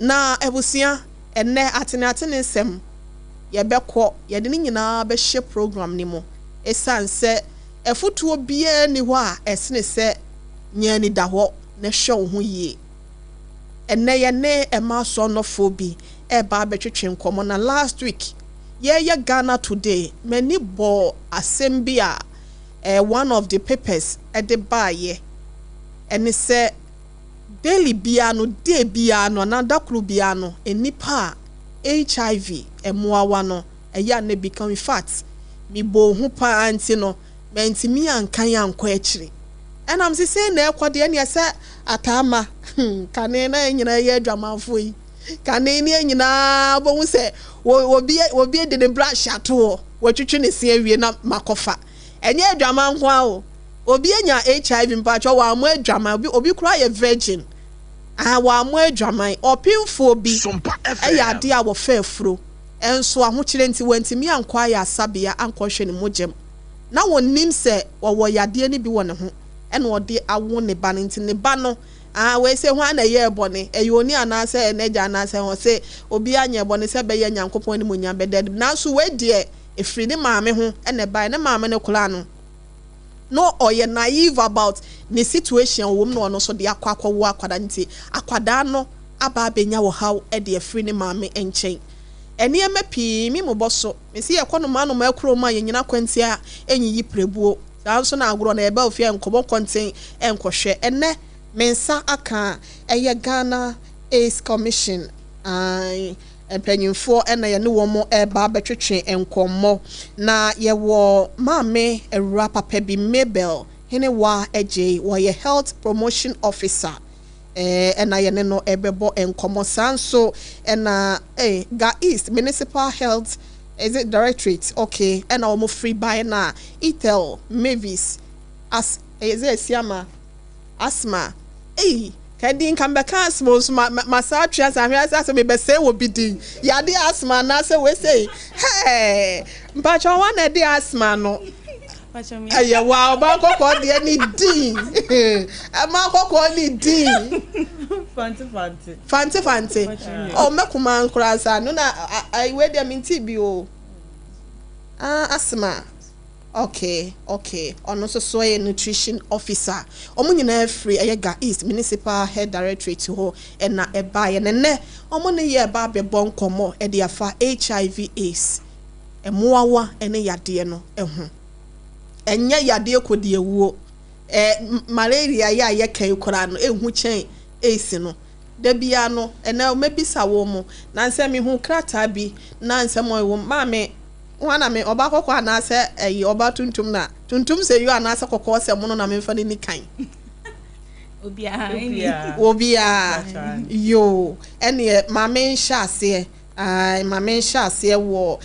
na ebusia enne atene nsem yebekọ yede ni nyina be hye program ni mo esanse efutuo bia ni ho a esene se nyani da ho na hwe wo ho yie enne ye ne ema so no fobi eba betwetwe nkomo na last week ye Ghana today many bo asem bia one of the papers at the baye and it said daily biano day biano another club biano enipa HIV emuawano eya ne become fat mi bo hu pa anti no menti mi ankan yankọ ekire and I'm saying na ekwade ne say atama kane na nyina ye adwamanfo yi kane ne nyina bo hu se obi de brush ato watwetwe ne se awie na makofa enye adwamanfo a o obi enya HIV mpacho wa amu adwaman obi kura ye virgin wa amu adwaman opinfo bi eya ade a wo fafuro enso ahokyere nti wantimi ankwa ya asabea ankohwe ne mogem na wonim se wo yade ni bi wo ne ho ene ode awo ne ba nti ne ba no we se ho ana ye bone eyoni anase eneja anase ho se obi anya bone se be ye nyankopon ni munya beded na so we de efiri ne maame ho ene ba ne maame ne kula no oye naive about the situation wo no so de akwa wo akwada nti akwada no aba benya wo haw e de efiri ne maame enchen ene emapi mi moboso me se ye kono ma no ma akuro ma ye nyina kwanti a enyiyi prebuo sanso na agro na eba ofia nkobo konten enkohwe ene mensa aka eye Ghana AIDS Commission empanyimfo ena ye ne wo mo eba betwetwe enkomo na ye wo maame ewura papa bi Mabel Henewa eje wo ye health promotion officer ena ye ne no ebebo enkomo sanso ena Ga East Municipal Health is it Directorate okay ena wo mo free buy na Itel Mavis as is it Siama asthma Kadin kambeka asthma masa atwa sa me be say wo bidin ya de asthma na say we say hey mpacho wa na de asthma no aye wa ba kokko de ni din ama kokko ni din fanti o mekuma nkura sa no na I we dem nti bi o asthma okay ono so a nutrition officer omo nyina free Ga East Municipal Health Directorate ho na eba ye ne omo ne ye ba be bon komo e de afa HIV AIDS emoawa ene yade no ho enya yade kodi ewuo malaria ya ye kan kora no ehu chen AIDS no da bia no ena mebisa wo mo na nsem hu krata bi na nsem wo maame wana me oba kokko anase oba tuntum se yu anase kokko se mono na me mfa ni kan obia yo ene mame nhase mame nhase wo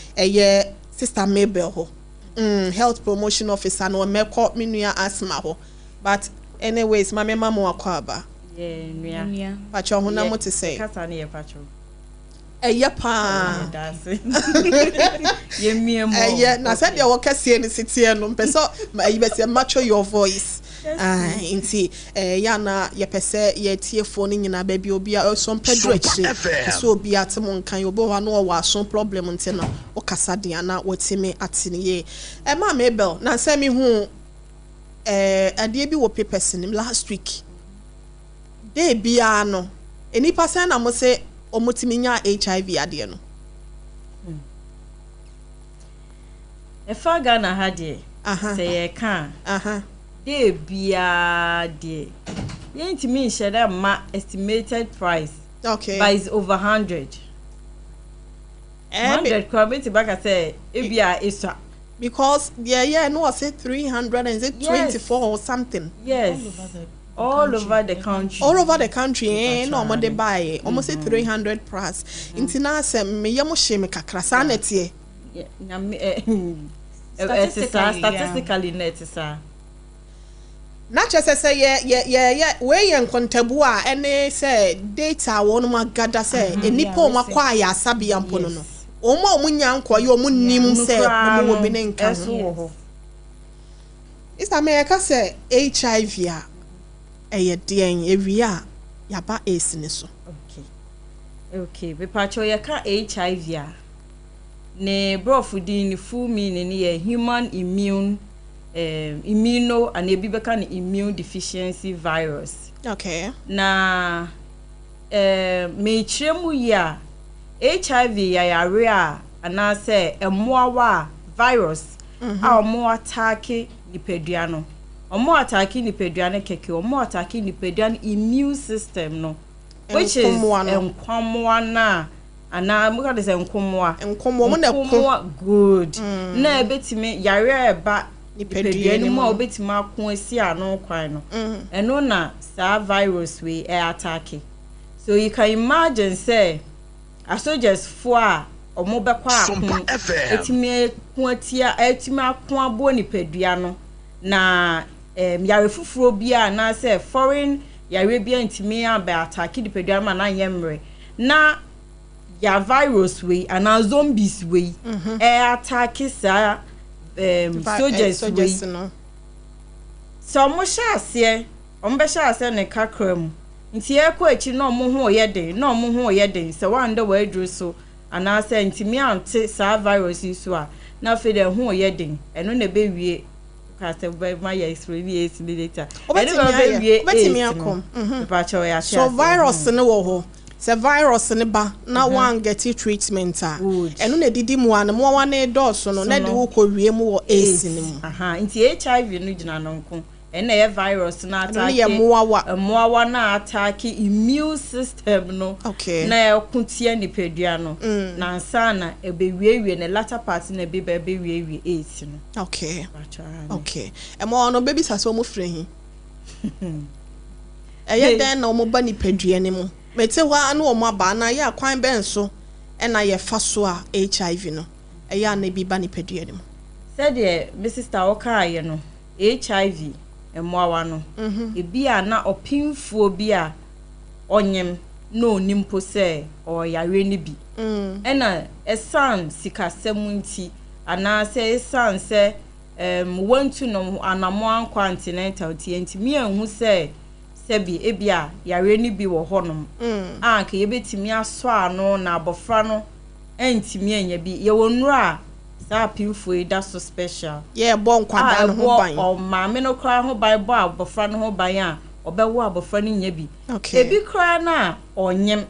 sister Mabel ho health promotion officer no meko menua asthma ho but anyways mame mama akwa aba nua pacho ho na mo te say kasa na ye pacho pa ye na said your kase ni sitie no mpeso you be mature your voice inti ya na ye pese ye tie phone nyina ba bi obi a so mpedro akire so obi atem nkan obo ho no wa so problem nti no o kasa dia na wotime atine ye ma Mabel na say me hu ade bi wo papers ni last week dey bia no eni person na mo say omotiminya HIV ade no efa Ghana ha de say ye kan de bia de yentimi nhede ma estimated price okay but it's over 100 kwabeti baka say ebia isa because no was it 300 and is it 24 or something yes all over the country no mo de buy almost 300 price intina se me yemo sheme kakra sa na tie statistically net sa na chese say we yen kontabu a ene say data won ma gada say enipo ma kwa ya asabia mpono no omo nya nkoye omo nim say omo wo bi ne nka ho isa me ka say HIV a eye den ewia yaba AIDS ni so okay Okay, be pacho ye ka HIV a. Ne brofu din ni full meaning ye human immune immuno and ebi beka ni immune deficiency virus. Okay. Na me chiremu ya HIV ya yare a anase emoawa virus a omo attack nipadua no. Omo attack nipadua ne keke omo attack nipadua immune system no. Which is enkwamwa na ana muka de say enkwamwa mo na good na ebetime yare eba nipadua ni mo obetime akon asi ano kwan no eno na sa virus we attack. So you can imagine say soldiers for omo bekwa akon etime kwatia etime akon abo nipadua no na yare fufuro bia na say foreign yare bia ntimi aba attack nipadua ma na yemre na ya virus we and zombies we attack sa soldiers we so mo sha ase omo be sha ase ne kakram nti ekọ echi na omo ho oyeden na omo ho oyeden se wanda wa adru so ana ase ntimi ante sa virus so a na fe de ho oyeden eno na be wie ka se be ma ya explain later obetimi akom so virus ne wo ho se virus ne ba na one get treatment a eno na didi mu an mo wa na do so no na de wo ko wie mu wo AIDS ne mu nti HIV no gina no nko ena ye virus na attack moawa na attack immune system no na ekuntia nipadua no na nsa na ebewie ne latter part na bewie AIDS no okay emo no baby saso mo frɛ hi eye den na mo ba nipadua ne mu mete wa na omo aba na ye akwan ben so ena ye fa so a HIV no eye na bi ba nipadua ne mu said ye my sister okaye no HIV emoawa no ebi a na opinfuo bi a onyem na onimpo se o yare ni bi ena esan sikasem nti ana se esan se want to no anamo continental nti mi anhu se sebi ebi a yare ni bi wo honom anka yebetimi aso ano na abofra no entimi anya bi ye wonura sa pinfo da so special bon kwada no ho ban o ma me no kra ho ban bo abofra no ho ban a obewo abofra no nya bi ebi kra na onyem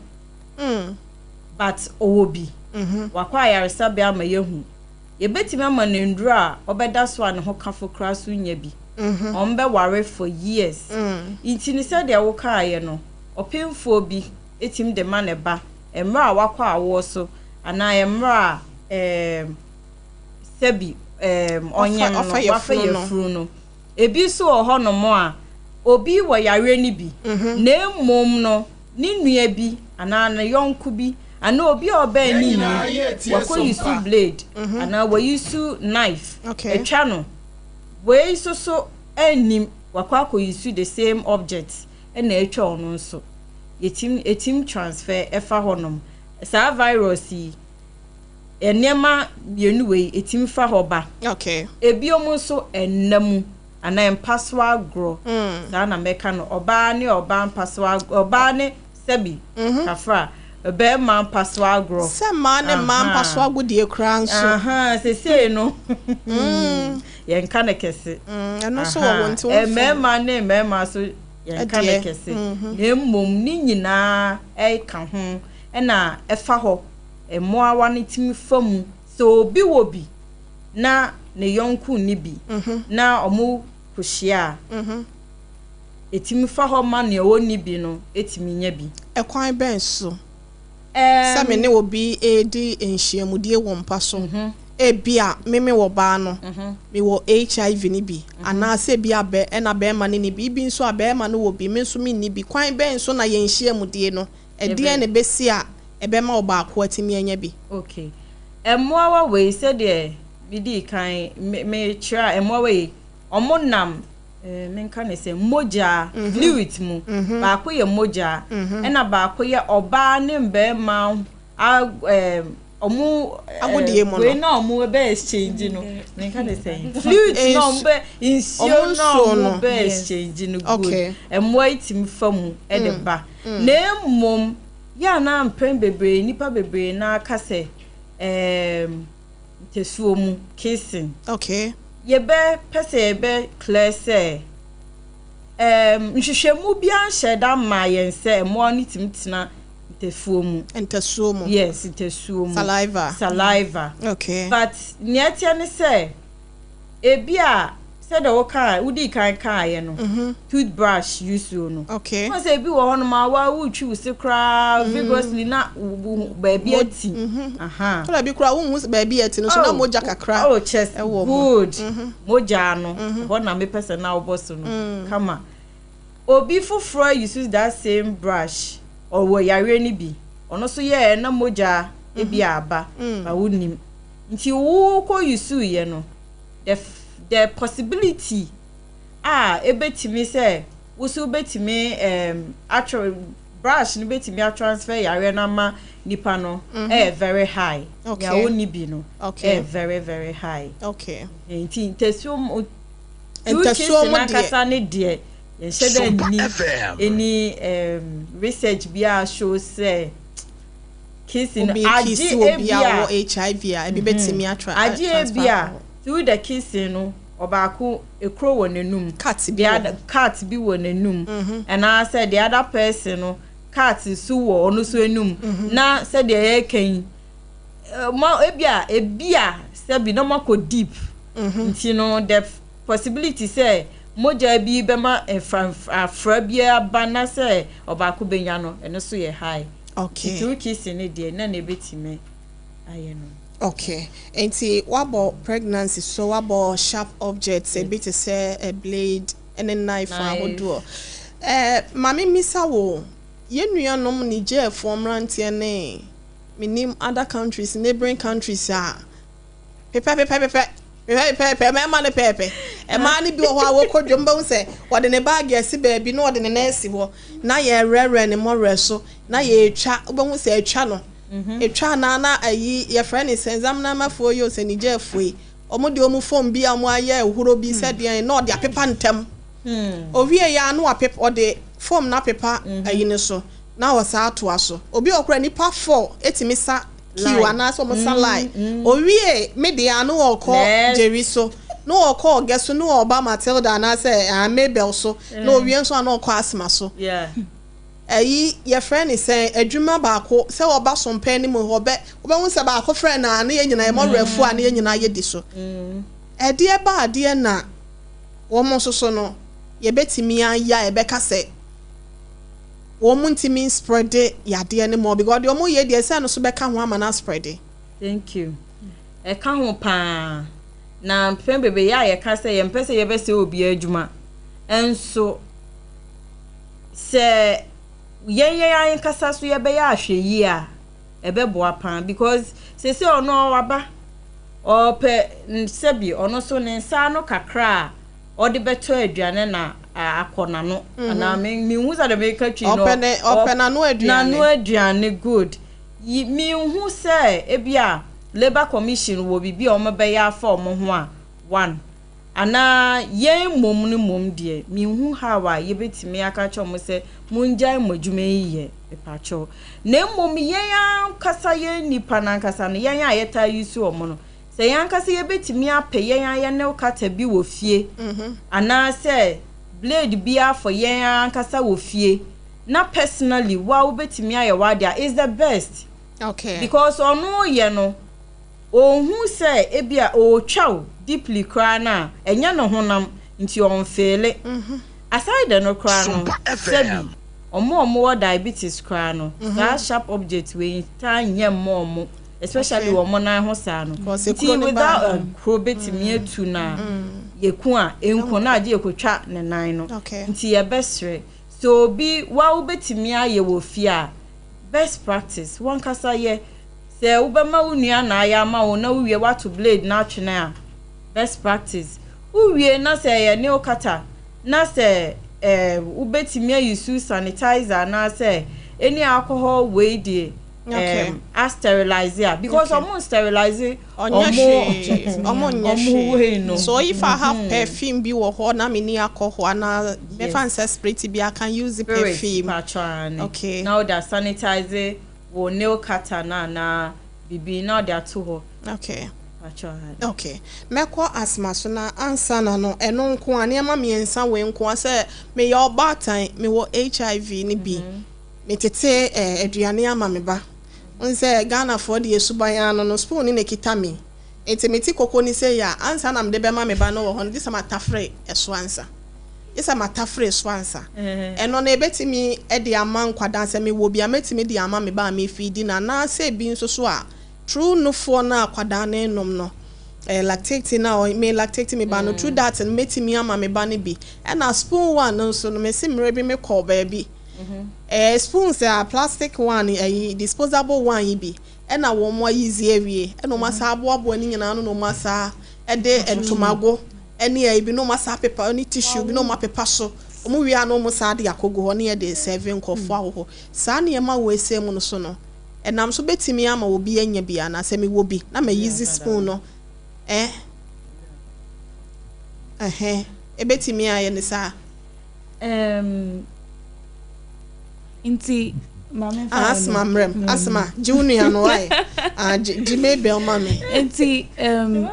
but owobi wakwa yaresa bia ma yehu yebetimi ama na ndura obeda so an ho kafo kra so nya bi ombe ware for years intini said ya woka aye no opinfo bi etim de ma ne ba emra wakwa awo so ana emra sebi onye no wafa ye furu no ebi so ohonomo a obi wo yare ni bi na emom no ni nua bi ana na yonku bi ana obi oba ni ni wako use blade ana we use knife etwa no we so enim wako ako use the same object na etwa ono nso etim transfer efa honom sa virus yi enema bienu we etim fa hoba ebi omo so enam ana empaso agro na na meka no oba ne oba mpaso oba ne sebi kafra be man mpaso agro se man ne man mpaso agudie kra nso se no ye nka ne kese eno so wo nti wo mema ne mema so ye nka ne kese na mmom ni nyina e ka ho na efa ho emoawa ne timi famu so obi wobi na ne yonku ni bi na omo kuhia etimi fa ho ma ne oni bi no etimi nya bi ekwan ben so same ne obi edi enhyiamudie wo mpa so ebia meme wo ba no me wo HIV ni bi ana se bia be na be ma ni bi nso abe ma no wo bi me nso mi ni bi kwan ben so na ye enhyiamudie no edie ne besi a ebe ma oba akwo atimi anya bi okay emoawa we said there bidi kan me try emoawa we omonam menka ne se moja fluid mu ba ko ye moja na ba ko ye oba ne mbe ma omu agudie mo we na omu be exchange no menka ne se fluid no mbe insio no omu be exchange no good emoa itimi famu e de ba na mom ya na mpren bebre nipa bebre na kase tesuomu kissing okay yebe pese yebe clear say nhwehwemu bia nheda ma yense mo ni timtina tesuomu entesuomu yes tesuomu saliva okay but nietia ne say ebia said the worker udi kan no toothbrush use no okay once e bi wo hono ma wa uchu se kra vigorously na baby ati kula bi kra wo hu baby ati no so na moja kakra oh chest good moja no ho na me person na oboss no kama obi fufuro use that same brush or wo yare ni bi ono so ye na moja e bi aba ba wonim nti wo ko use ye no the possibility ebetimi say wo so betimi actual brush no betimi transfer yare na ma nipa no very high okay ya woni bi no okay very very high okay enti tesuom na kasa ne de ye shede ni research bia show say kissing aji ebia HIV a ebi betimi transfer through the kissing no obaako ekro wo nenum cat bi wo nenum and I said the other person no cat su wo ono so enum na said the eken ma ebia say bi no mako deep nti no the possibility say moja bi be ma afra bia bana say obaako benya no eno so ye high okay through kissing ne de na betime aye no okay enti wabo pregnancy so wabo sharp objects a bit to say a blade and a knife ahodo mami misa wo yenuanom Niger from rantie ne minim other countries neighboring countries pepe me ma ne pepe e ma ne bi wo ho a wo kodwomba se wode ne bag esi baabi no wode ne na esi ho na ye rere ne more so na ye etwa obo se etwa no etwa na ayi ye friend is examina mafo yo se Niger foi omode omu form bi amu aye ehuro bi se de na ode apepa ntem owie ya no apepa ode form na apepa ayi ne so na wasa ato aso obi okura nipa 4 etimi sa kiwa na so mo sa line owie media no okọ Jerry so no okọ geso no oba Matilda na say Mabel so no owie nso na okọ asma so your friend is saying adwuma baako say oba sompa ni mu obe hu se baako friend na ye nyina mo refu a na ye nyina ye di so de ba de na wo mo so no ye betimi aya e beka say wo mo ntimi spread ya de ne mo because de mo ye de say no so beka ho ama na spread. Thank you ka ho pa na mpem bebe ya ye ka say ye mpese ye be say obi adwuma enso se yen kasa so ye be ya ahwe yi a ebe boa pan because se ono waba ope nsebi ono so ne nsa no kakra odi beto aduane na akona no na me hu za de be ka twi no ope na no aduane good me hu se ebia labor commission wo bibi o be ya fa o mo ho a one ana yen mom ni mom de me hu hawa ye betimi aka cho mo se munjai modwuma yiye epacho na mom yen kasa ye nipa na kasa no yen ayeta yusu o mo no se yen kasa ye betimi ape yen aye ne kata bi wo fie ana se blade bia for yen kasa wo fie na personally wa wo betimi aye wadia is the best okay because ono ye no ohun se ebia o twaw deeply cry na enya no honam nti on fele aside no cry no sebi omo diabetes cry no that sharp object we tan nya mo especially omo na ho sa no nti without probate me etu na yeku a enko na ade ekotwa ne nan no nti ye besre so bi wa ubetimi aye wo fi a best practice one kasa ye se ubema unua na aya ma wo na uwie wato blade na atwene a best practice uwie na se ye ne okata na se ubetimi use sanitizer na se any alcohol we die as sterilize because sterilize so if I have perfume bi wo ho na me ni alcohol na me fan spray bi I can use the perfume. Okay. Now they sanitize wo nail cutter na bibi now they are too. Okay. Okay. Meko asthma so na ansa na no eno nko ane ma me ensa we nko say me your batan me wo HIV ni bi me tete aduane ama me ba onse Ghana for the suban no spoon ni kita me etimeti koko ni say ya ansa na me de be ma me ba no wo ho this matafre eso ansa isa matafre eso ansa eno na ebetimi e de ama nkwadan se me wo bia metimi de ama me ba me feed na say bi nso so a true no for na kwada na enom no lactate na o me lactate me ba no true that and metimi ama me ba ne bi and a spoon one no so no me sim rebi me call baby spoons are plastic one disposable one bi and a wo mo easy awie and no masa abo ni nyina no masa e de entomago ene ai bi no masa paper ni tissue bi no ma paper so omo wi ano mo sa de akogo ho ne de serving kofo aho sa ne ma wo esem no so no enam so betimi ama obi anya bia na se me wo bi na me use spoon no ebetimi aye ne sa inti mama asma junior no ai jime bel mami inti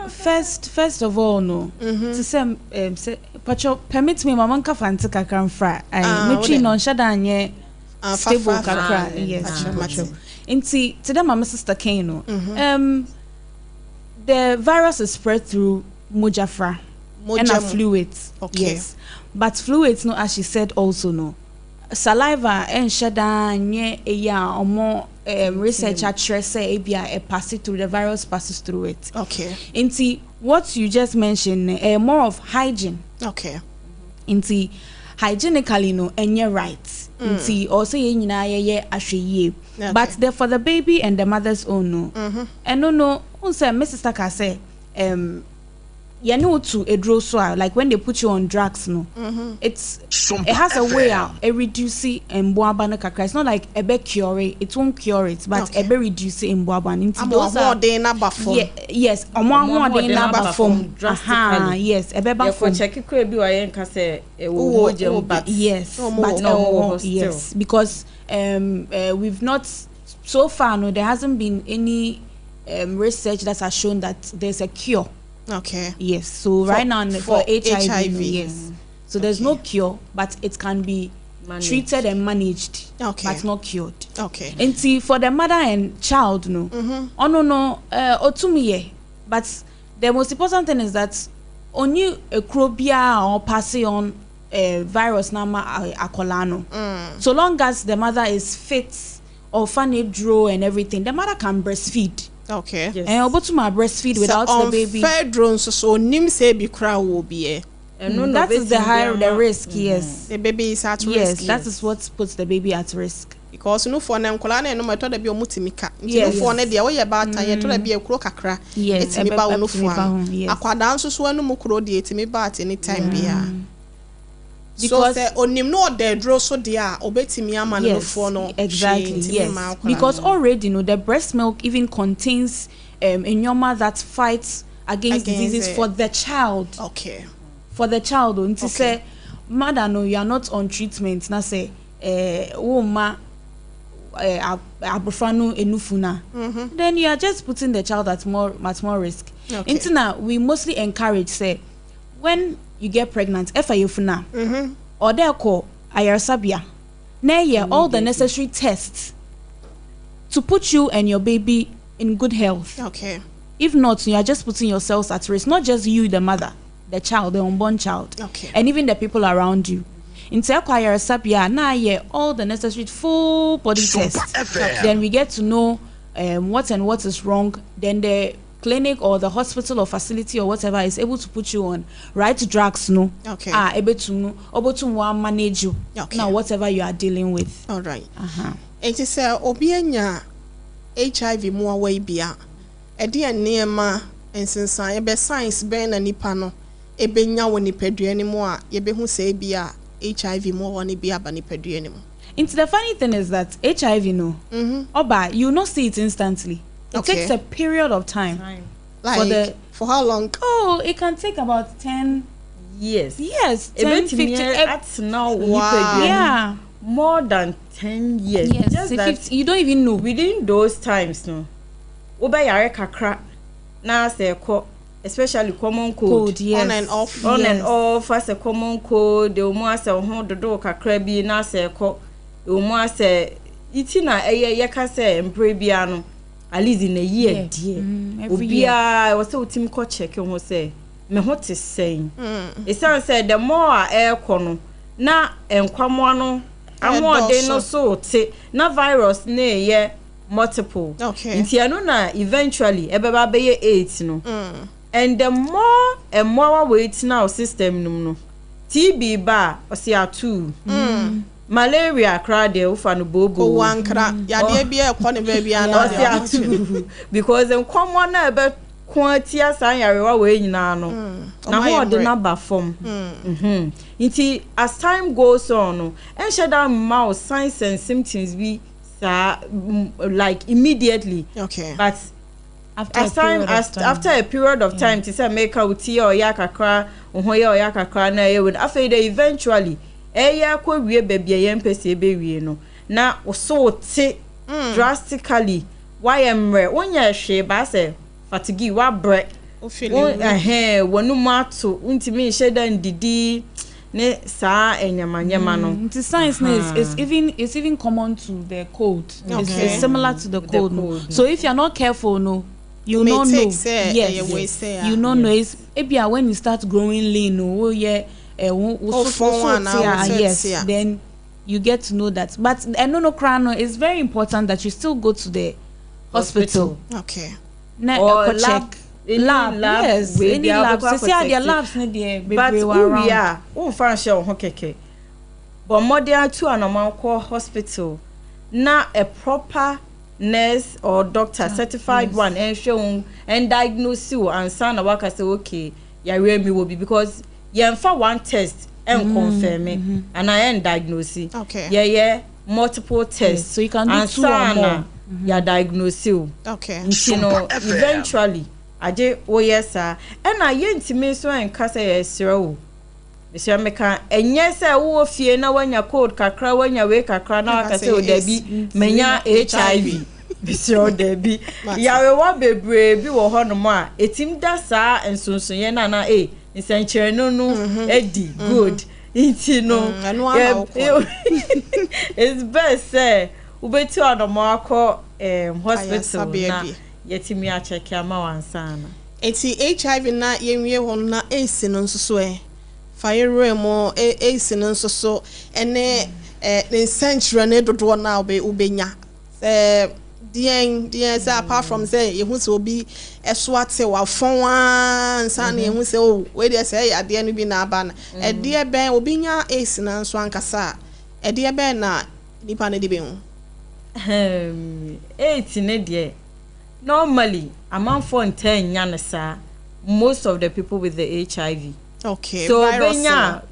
first of all no to say pacho permit me mama nka fanti kakra mfra ai metwi no nshada anye stable kakra yes inti to them my sister Kano the virus is spread through mojafra and fluids. Okay. Yes, but fluids no, as she said also no saliva and shada nye ya omo research at say ebia pass through the virus passes through it. Okay. Inti what you just mentioned more of hygiene. Okay. Inti hygienically no enye right. Inti also ye nyina ye ahweye. But for the baby and the mother's own no. And no unse Mrs. Taka say you know to a draw so like when they put you on drugs no it has a way out a reduce and boabana kakra. It's not like a be cure it won't cure it but a be reduce in boaban into those are yes omo de na form yes a be ba form check ko bi wa yen ka say e wo mojem but yes but no yes because we've not so far no there hasn't been any research that has shown that there's a cure. Okay. Yes. So right now for HIV yes. So there's no cure, but it can be treated and managed. Okay. But not cured. Okay. And see for the mother and child no. Oh no otumiye. But the most important thing is that only a crobia or passing on virus nama akolano. So long as the mother is fit or funny draw and everything, the mother can breastfeed. Okay. Yes. And about to my breastfeed without the baby. Fair drones so nim say be cry will be that is the higher the risk. Yes. The baby is at risk. Yes, that is what puts the baby at risk. Because no for na nkola na no matter be omutimika. No for na dia we ye ba tan ye to be ekuro kakra. Yes. Etimi ba no for. Akwada nso so anu mu kuro de etimi ba at any time bia. Because so onim no the draw so dia obetimi ama no for no. Exactly. Yes. Because already no the breast milk even contains enyoma that fights against diseases for the child. Okay. For the child until say mother no you are not on treatment na say woman abrofano enufuna then you are just putting the child at much more risk. Until now we mostly encourage say when you get pregnant if you funa or there call ayarsabia na all the necessary tests to put you and your baby in good health. Okay. If not you are just putting yourselves at risk, not just you the mother, the child, the unborn child. Okay. And even the people around you. In Tekwaya Sabia, na all the necessary full body tests. Then we get to know what and what is wrong. Then the clinic or the hospital or facility or whatever is able to put you on right drugs no. Okay. Able to manage you. Okay. Now whatever you are dealing with. All right. It is obianya HIV mo away bia. Edi anema ensensan ebe science ben na nipa no ebenya woni padua ni mo a ye be hu se bia HIV mo woni bia ba ni padua ni mo. Into the funny thing is that HIV, no, Oba, you not see it instantly. It takes a period of time. Like for how long? Oh, it can take about 10 years. Yes, 10, 15. At now, wow. Yeah, more than 10 years. Yes, just that 50, you don't even know. Within those times, no, Oba yare kakra na se ko, especially common cold. Yes. On and off. On and off as a common cold. The umu se ho dodo kakra bi na se ko. The umu se iti na yeka se mpre bia no. At least in a year, dear. Every year. I was so team coach check and was say, me what is saying. It sounds said the more air corner na and come one, and more they no so na virus ne ye multiple. Okay. In Tianuna eventually ebeba be 8 no. And the more and more weight now system no. TB bar or CR2. Malaria crowd there ufanu bobo wankra ya de bia ekọ ne ba bia na because en common na be quantity asan yarewa we nyina no na ho de number form nti as time goes on no en sheda mouth signs and symptoms be like immediately. Okay. But after a period of time to say make out tea or yakakra ho ya yakakra na e would after eventually eya kwa wie baby ye mpese ebe wie no na so te drastically why emre wonya hwe ba se fatigue wa bre wonu mato untimi hye dan didi ne sa enyamanyama no the science is even common to the cold. It's similar to the cold. No. So if you're not careful, no, you don't know. Yes. You don't know. It's when you start growing lean, no, yes, then you get to know that. But no, it's very important that you still go to the hospital. Okay. Or lab. Yes. Any labs. So see how their labs need there. But we are. But more than two and call hospital. Now a proper nurse or doctor certified one and show and diagnose you and son a worker say okay, yeah, me will be because for one test and confirm it and I am diagnosing. Okay. Yeah, multiple tests. So you can do two or more. Yeah, diagnose you. Okay. You know, eventually, I did. Oh yes, sir. And I yent me so and kasa yesiro. Monsieur Meka, and yes, I will fear now when your code kakra when your way kakra now I say Debbie menya HIV. Monsieur Debbie. Ya we be brave, you will honor ma. A team that sir and soon yena na in Sanctuary no Eddie good. It's best say ube to on the marco hospital na yetimi a check ama wansana. Eti HIV na yenwie won na AC no nso fire mo AC no nso ene the century ne dodo na ubenya dien say apart from say you so be eso ate wa fon ansa na you say oh we dey say ade no bi na aba na e de ben obinya AC na nso ankasa e de ben na nipa ne de be hu 8 ne de normally amount for 10 yanasa most of the people with the HIV. Okay. So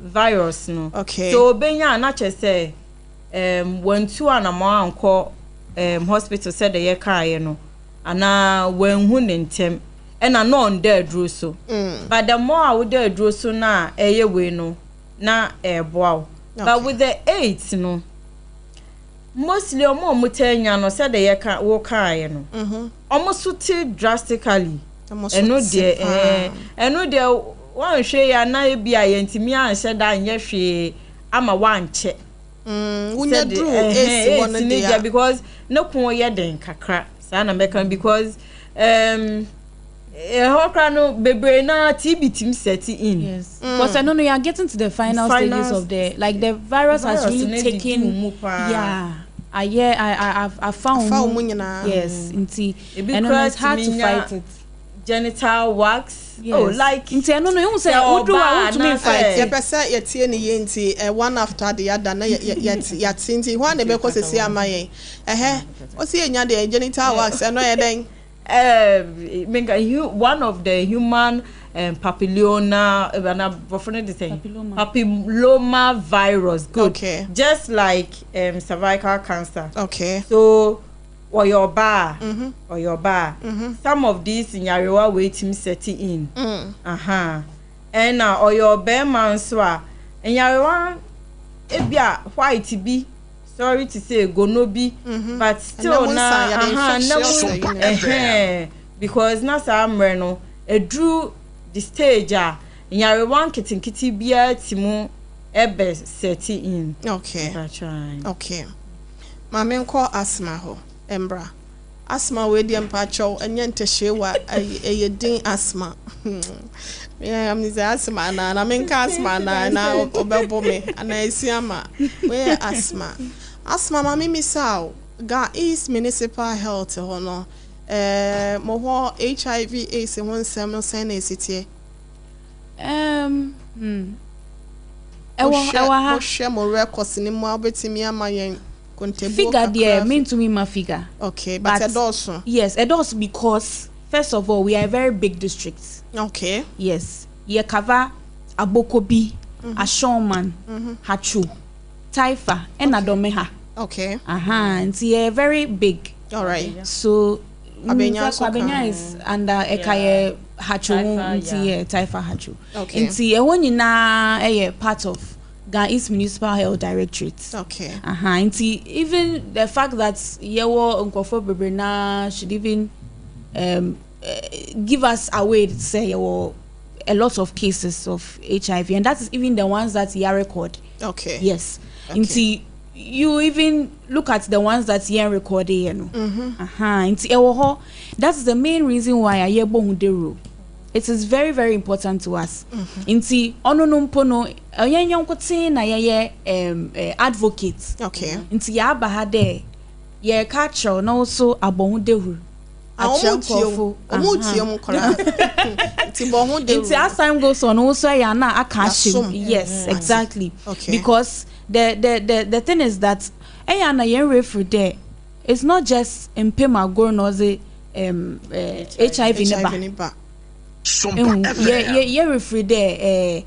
virus no. Okay. So benya na che say when two anamo anko hospital said the year kai no ana when hu ntem and na non there dro so. But the more I would there dro so na eye we no na boaw. But with the 8 no mostly mutenya no said the year ka wo kai no. Almost drastically. Eno de one hwe ya na bia yentimi anhye da anye hwe ama wanche unya dru AC one day because no kun ye den kakra sa na meka because hokra no bebre na TB team set in. Yes. Because I know you are getting to the final stages of the the virus has really taken I found yes and it's hard to fight it. Genital wax. Yes. Oh, like I don't know. You say what do I want to me fight? You person you tie ni yenti one after the other na ya tinti. Why na be ko se sia amaye? O se enya de genital wax e no ye den. one of the human papilloma papilloma virus. Good. Okay. Just like cervical cancer. Okay. So or your bar. Some of these in your waiting setting in. And or your bear man swa and your white be. Sorry to say go no be, but still because na samreno e drew the stage nyare wan kitty bia timu ebe set in. Okay. Okay. Mama nko asthma ho embra. Asthma we di mpacho enye ntehyewa eyedin asthma. Yeah, I'm the asthma na menka asthma na obebo me ana esiama we asthma. Asthma mami misao ga East Municipal Health hono mo HIV AIDS won sem no sen esitie ewa hwe mo records ni mo abetimi amayen contribute figure there mean to me my figure. Okay, but it also yes it also because first of all we are a very big district. Okay. Yes, ye cover Abokobi, Ashoman, Hachu, Taifa and Adomeha. Okay. And it's very big. All right. So Abenya is under Ekaye Hachu, Taifa Hachu. Okay. And see when you na a part of Ghana East Municipal Health Directorate. Okay. And see even the fact that Yewo Nkofo Bebrena should even give us away to say a lot of cases of HIV, and that is even the ones that you record. Okay. Yes. Okay. Until you even look at the ones that you recorded, you know. That's the main reason why I YEBOAA. It is very, very important to us. Inti ononumpono yanyankotin na ye advocates. Okay. Inti ya bahade ye catcher na also abohuderu. It's as time goes on also yana akashim. Yes, exactly. Okay. Because the thing is that ayana yen refer there it's not just impema go no HIV neba. Yeah refer there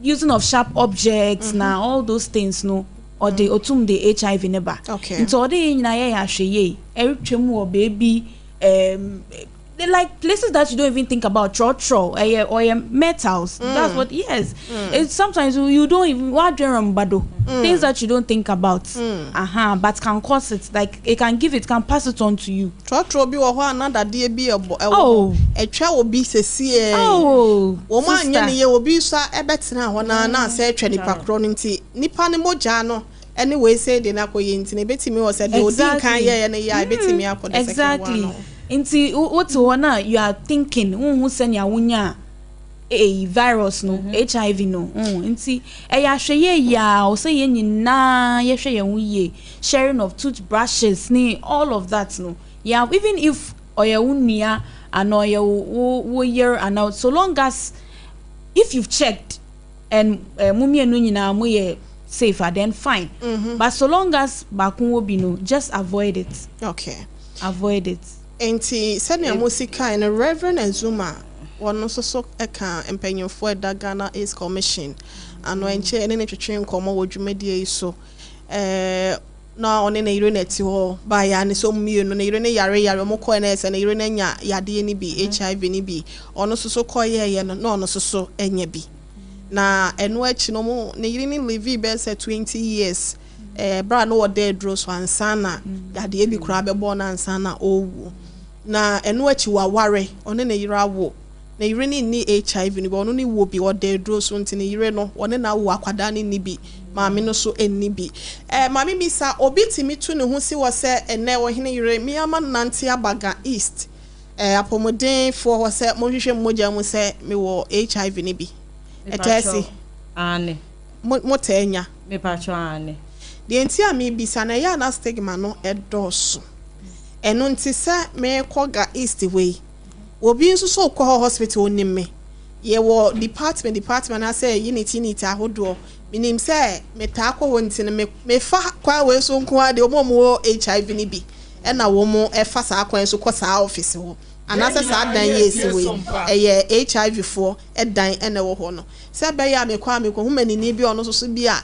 using of sharp objects now all those things no or the otum the HIV neba. Okay. So they na ya hweye eretwem or baby they like places that you don't even think about or metals. That's what it's sometimes you don't even things that you don't think about but can cause it, like it can pass it on to you. Bi wo ho another day bi etwa obi sesi wo ma anya ne ye obi so ebetena ho na say etwa nipa kro nti nipa ne moja no anyway say de na koye nti ne betimi wo say de odin kan ye ne ya betimi akọ the second one. Inti what one you are thinking who send ya wunya a virus no HIV no inti ya hweye ya o say ye nyina ye hwe ye wuye sharing of toothbrushes ni all of that no yeah even if oya wunia and oya wo year and out so long as if you've checked and mummy enu nyina mo ye safer then fine but so long as bakun wo bi no just avoid it. Okay, avoid it. Enti senior musika in Reverend Azuma one so eka empanyofo da Ghana AIDS Commission ano enche ene twetwe nkomo wodwumadie so na one na ire neti ho ba ya ne so mienu na ire ne yare mo ko na ese na ire na nya yade ni bi HIV ni bi ono so koye no na ono so enya bi na eno achi no mo na ire ni live be say 20 years bra no wode dro so ansana yade bi kura be bo na ansana owu na eno achi waware one na ire awo na ire ni HIV ni bo no ni wo bi wode dro so nti na ire no one na wo akwada ni bi maami no so enni bi maami misa obi timi tu ne ho si wo se ene wo hene yire mi ama nante abaga east apomoden fo wo se mo hwehwe moja mu se me wo HIV ni bi etesi ane mo tenya me pacho ane de enti a mi bisa na ya na stigma no edoso eno nti se me koga east way obi nso so ko hospital onime ye wo department na say unity ahodo minim say meta akọ wonti ne me fa kwa we so nko ade omo HIV ni bi na wo mo e fa saa kwan so kɔ saa office ho anase saa dan yes we HIV for e dan na wo ho no se be ya mekwa humanini bi ono so bi a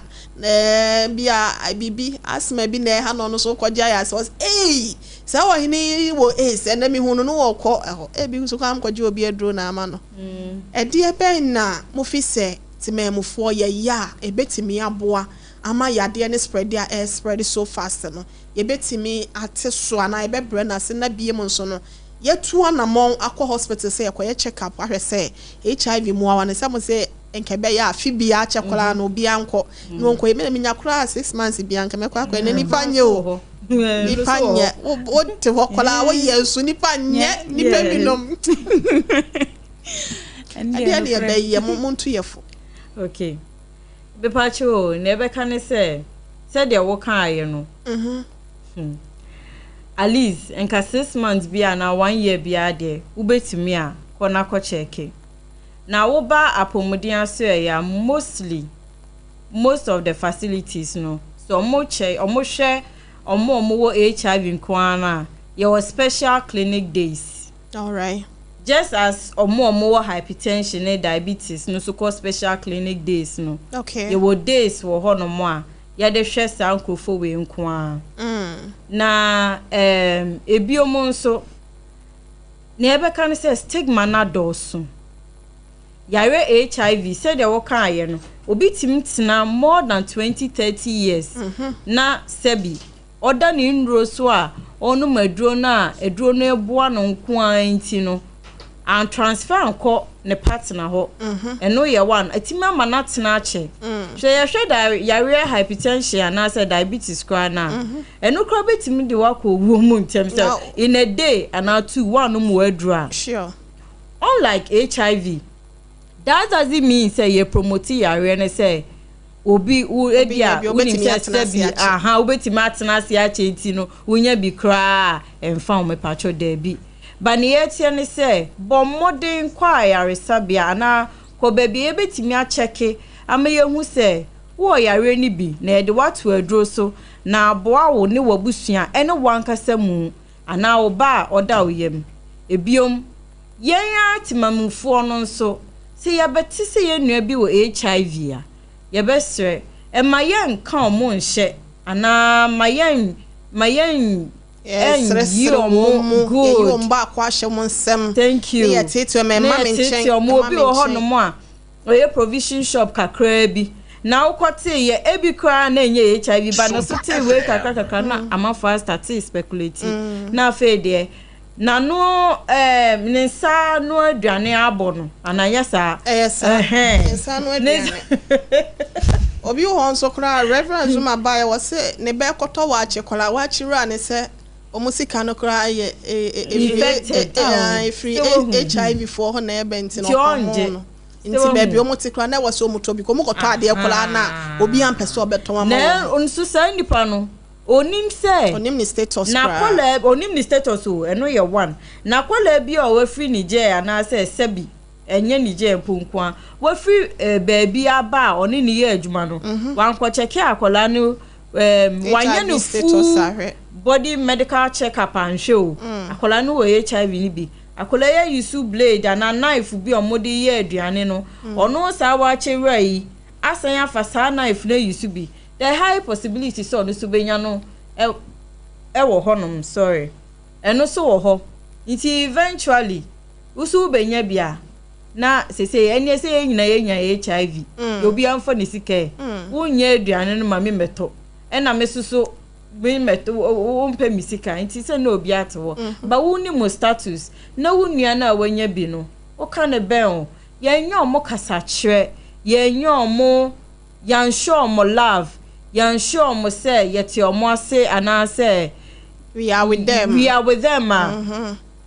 bibi asma bi na ha no so kɔgya ya so sa wo hini wo na mi hunu no wo kɔ bi so kam kɔgya obi aduro na ama no de be na mo fi se timemufo ye ya ebetimi aboa ama yade ne spread dia spread so fast no yebetimi ate so ana ebebre na se na biem nso no yetu anamon akɔ hospital se yekoye check up ahwɛ se HIV mu awa ne se mo se enkebe ya afibia chekola no obi anko no nko eme me nyakora 6 months bia nka mekɔ akɔ ne nipa nye o nipa nye o te hokola wo yesu nipa nye nipa binom ade ne be ye muntu yefo. Okay. Bepacho never can say said there wo kan aye no. At least enka 6 months bia na 1 year bia de ubetimi a kona ko check. Na wo ba apomuden aso ya most of the facilities no. So omo hwe omo wo HIV nkwana ye was special clinic days. All right. Just as more hypertension and diabetes no so called special clinic days no. Okay. There were days wo ho no mo a ya de hwe sa nkrofo we nko a. Na ebiomo nso na ebe kan say stigma na doso. Yare HIV said there wo kan aye no. Obi timtina more than 20-30 years. Na sebi oda ni nro so a onu maduro na eduro no eboa no nko a nti no and transfer anko ne partner ho eno ye one atima manatena ache hwe ye hwe da yare hypertension na say diabetes kwa na eno kra betimi de wako wo mu ntem say in a day and now 2 one mu adura. Sure. Unlike HIV, that doesn't mean say you promote yare ne say obi ebia unim say aha obetimi atena se ache nti no wonya bi kra emfa me pacho da bi. But near ne say, Bomodin choir sabia na ko baby ebetimi a checke amaye hu say wo yare ni bi na de watu aduro so na aboa wo ne wabusua ene wankasa mu ana wo ba oda oyem ebiom yen atimamufo no nso se yabeti se yenua bi wo HIV a yebesre e mayen kan omo nhye ana mayen Yes, you mba kwa nsem. Thank you. Yeah, tete me mama nchen. Obi o ho no mo a oye provision shop kakra bi. Na ukote ye ebi kra na enye HIV ba no so te we kakra na amafa start speculating. Na fe de na no nsa no aduane abo no anayesa. Nsa no aduane. Obi ho nso kra reverend Zuma ba ya wose ne be koto wa achekola wa chira ne se omusika no kra ye free HIV for ho na ebe nti no komo nti baby omuti kra na wose omutobi ko mukoto ade kola na obi ampese obeton ama na onsu sa nipa no onim se onim ni status na kola onim ni status o eno ye one na kola bi o wa free Nigeria na se sebi enye Nigeria ponkwa wa free baby aba oni ni ye adwuma no wan ko check akola no wanye no full body medical check up and show akola no we HIV ni bi akola ye use blade and a knife bi omodi ye aduane no ono sa wa chewa yi asan afa sa knife na use bi the high possibility so no so benya no wo honom sorry eno so wo ho nti eventually usu benya bia na sese eni se nyina ye nya HIV obi amfa ne sika wonye aduane no ma me meto ena mesuso me meto wo mpa mi sika nti se na obi atewo ba woni mo status na wonua na wanya bi no o ka ne ben ye nya omo kasa kire ye nya omo yan show omo love yan show omo say yeti omo ase ana say we are with them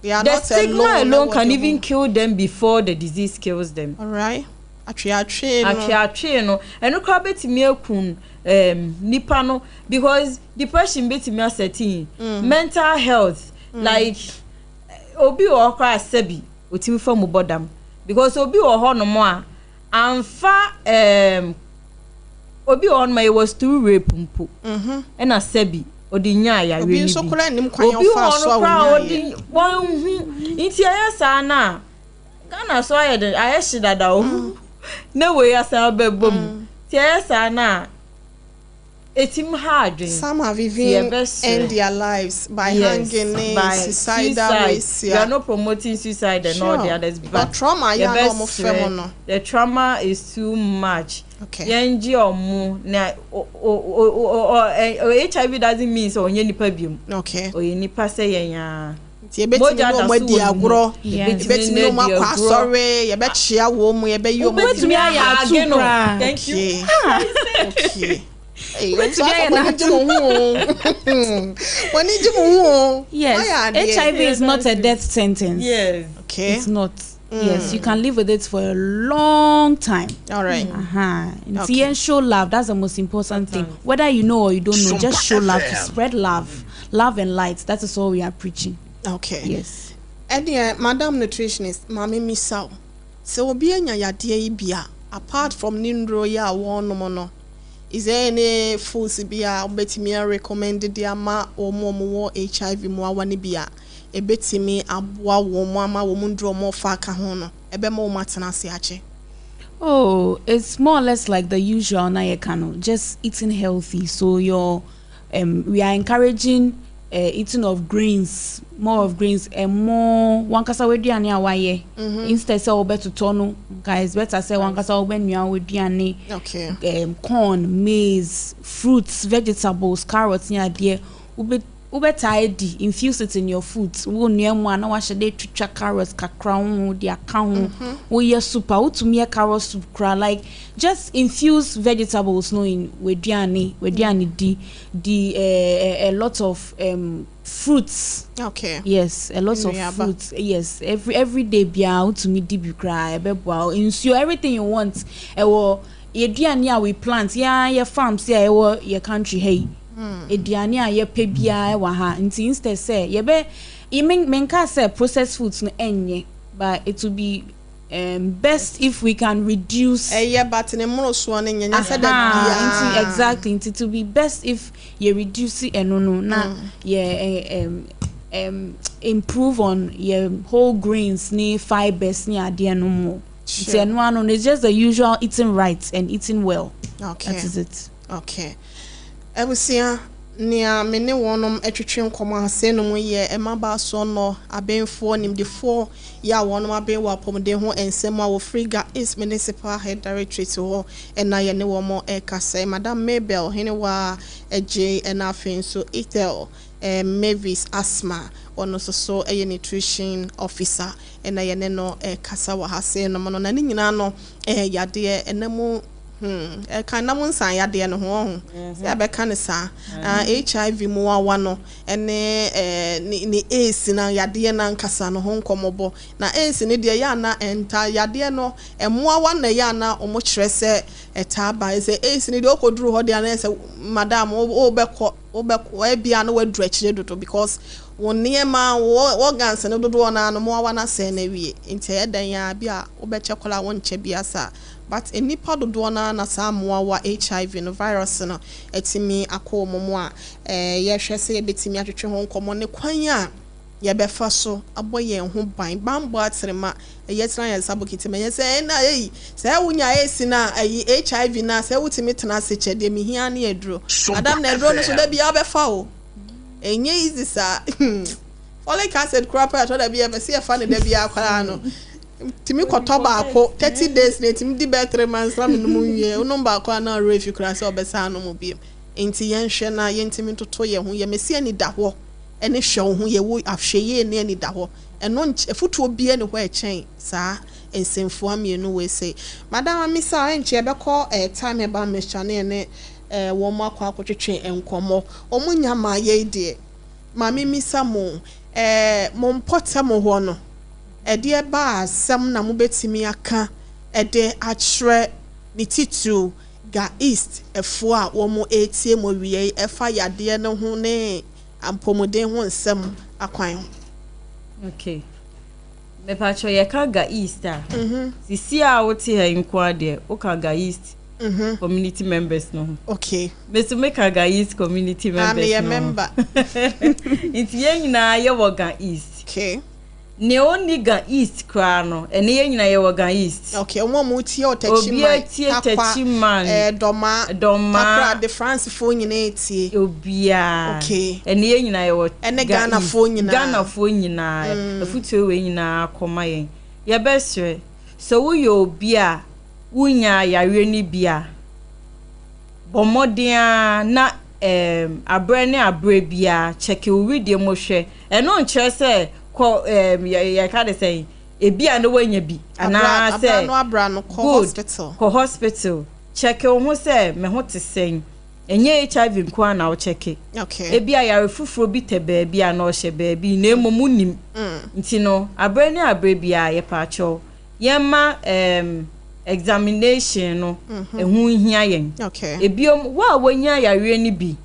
The stigma alone can even kill them before the disease kills them. All right. Atwe no. Eno kra betimi akun nipa no because depression betimi aseti. Mental health like obi o kra asabi otimi fa mu bodam because obi o ho no mo a amfa obi on my was through rape mpo. And asabi odinya ya obi so kura nim kwan yo fa so odi won nti ayesa na Ghana so ayede ayeshi dada o na we asa bebom ti ayesa na etim hard. Some have even end their lives by hanging, by suicide. We are not promoting suicide and all the others, but trauma, the trauma is too much. Okay. Yenji omu na HIV doesn't mean so onye nipa biom. Okay. O nipa say yenya. Ti ebetimi no mo di agro, ebetimi no mo akwa sorry, ye be chia wo mu ye be yo mo. Ebetimi aya atu kra. Thank you. Okay. Yes, HIV is not a death sentence. Yes. Okay. It's not. Yes, you can live with it for a long time. All right. Okay. And show love. That's the most important thing. Whether you know or you don't know, just show love. To spread love. Love and light. That is all we are preaching. Okay. Yes. And Madam Nutritionist, Mami Misao. So obi anya yade bia apart from nindro ya won no. Is there any foods bia obetimi recommend the ama omo HIV mo awani bia ebetimi aboa wo mo ama wo ndro mo fa ka ho no ebe mo matena se ache? Oh, it's more or less like the usual na yekano, just eating healthy. So we are encouraging eating of grains, more of grains, and more one kasa weduane awaye. Instead say obeto tono, guys better say one kasa obenua weduane. Okay. Corn, maize, fruits, vegetables, carrots nya there. Ube tidy, infuse it in your foods. Wo niemu ana wa shede twitwa carrots kakra ho dia ka ho. Wo ye soup out to me carrot soup kra, like just infuse vegetables no in weduane di a lot of fruits. Okay. Yes, a lot of fruits. Yes, every day bia to me di bi kra e be boa. Ensure everything you want. Ewo yeduane a we plant ya farms ya ewo your country hey. Ediane a ye pe bia e wa ha nti instead say ye be menka say processed foods no enye, but it will be best if we can reduce but ne mro so no nyanya say that bia exactly it will be best if you reduce it and no na ye improve on your whole grains ni fibers ni ade no mo. Sure. No, it's just the usual eating right and eating well. Okay. That is it. Okay. Ebusia nia mene wonom etwetwe nkomo ase no ye emaba so no abenfo nimdefo ya wonom abenwa apomde ho ensem a wo Friga East Municipal Head Directorate ho ena ye ne wo mo ekasa Madam Mabel henewa eje ena afin so Itel Mavis Asma ono so eye nutrition officer ena ye ne no ekasa wa hase no no na nyina no yade enemu kan na mun san yade no ho ya be kan sa HIV mu wa no ene ni AIDS na yade na nkasa no ho nkomobo na AIDS ne de ya na enta yade no emo wa na ya na omo kire se eta ba se AIDS ne de okoduru ho de na se madam obekọ e bia na wadru akire dodo because won niema organs ne dodo na no mo wa na se na wie enti edan ya bia obechekola won che bia sa. But any part of Dwana na Samoa wa HIV no virus no etimi akọ momo a ye hwese ye betimi atwetwe ho nkomo ne kwanya ye befa so aboye ho ban bo atrema ye tran ye sabokiti me ye se na se wunya esi na HIV na se wutimi tena se chede mi hia na eduro adam na eduro no so da bia befa o enye easy sa folic acid crop at da bia be se ye fa ne da bia akwara no timi kotoba ako 30 days na timi di be 3 months na minimum ye unomba akwa na refi kura se obesa no mo bi enti yen hwe na yen timi toto ye ho ye mesi ani da ho ene hwe ho ye wo ahwe ye ne ani da ho eno efutu obi ene ho e chen sa ensemfo amienu we say madam amisa enche e beko time ba mechane ne wo mo akwa akotwetwe enkomo omunya ma ye de mami misa mo mo mpota mo ho no ede ba asem na mo betimi aka ede achre ni titu ga east efo a wo mo etie mo wie efa yade ne ho ne ampomode ho nsem akwan. Okay. Me pacho ye ka ga east a. Sisi a wo ti ha nko ade o ka ga east community members no. Okay. Mr. Mekaga East community members. I'm a member. It's yena yewoga East. Okay. Ne only ga East krano ene yena yewoga East. Okay, omo muti o techiman. Doma takra de France fo nyina etie. Obia. Okay. Ene yena yewo. Ene Ghana fo nyina. Ghana fo nyina. Afutu we nyina akoma yen. Ye besre. So wo yo obia wunya yare ni bia. Bomodia na abre ne abre bia check we read the mo hwe. Eno nkyere se ko ya ka de say ebia no wanya bi ana se abra no ko hospital. Ko hospital check wo se me ho te sen enye HIV nko ana wo check. Okay. Ebia yare fufuro bi te ba bia na o hye ba bi na emomunim. Nti no abre ne abre bia ye pa cho yema examination no ehun hia yen. Okay. Ebiom wa wanya yare ni bi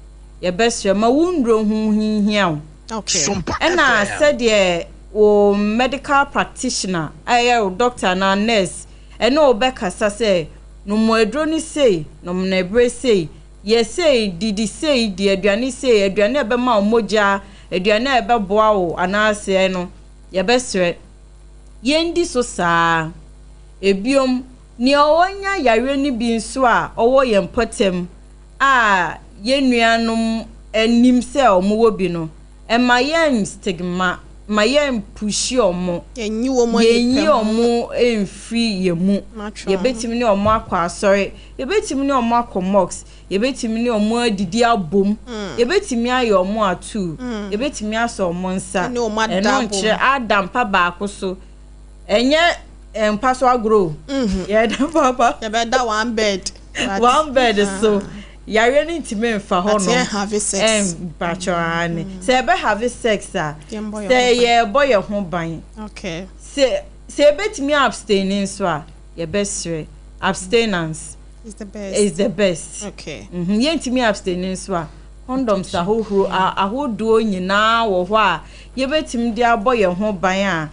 ye best ma wundro hun hia o. Okay. And I said yeah o medical practitioner aye doctor na nurse and no beka say no mo edro ni say no mo na ebre say ye say didi say di aduane say aduane ebe ma omoja aduane ebe boa o ana say no ye best yendi so saa ebiom ni owonya yare ni bi nso a owo ye mpotem a ye nuanom anim se omo bi no emayen stigma mayen pushi omo yenyi omo enfri yemu ye betimi ni omo akwa asori ye betimi ni omo akwa mox ye betimi ni omo adidi abom ye betimi ayo omo atu ye betimi aso omo nsa eno nche adam pa ba akoso enye empaso agro ye da papa ye be da one bed so yare ni ntime mfa ho no have sex bachorane se be have sex say ye boy ho ban okay se betimi abstaining so a ye besre abstinence is the best okay ye ntimi abstaining so a condoms ahodo nyina wo ho a ye betimi dia boy ho ban a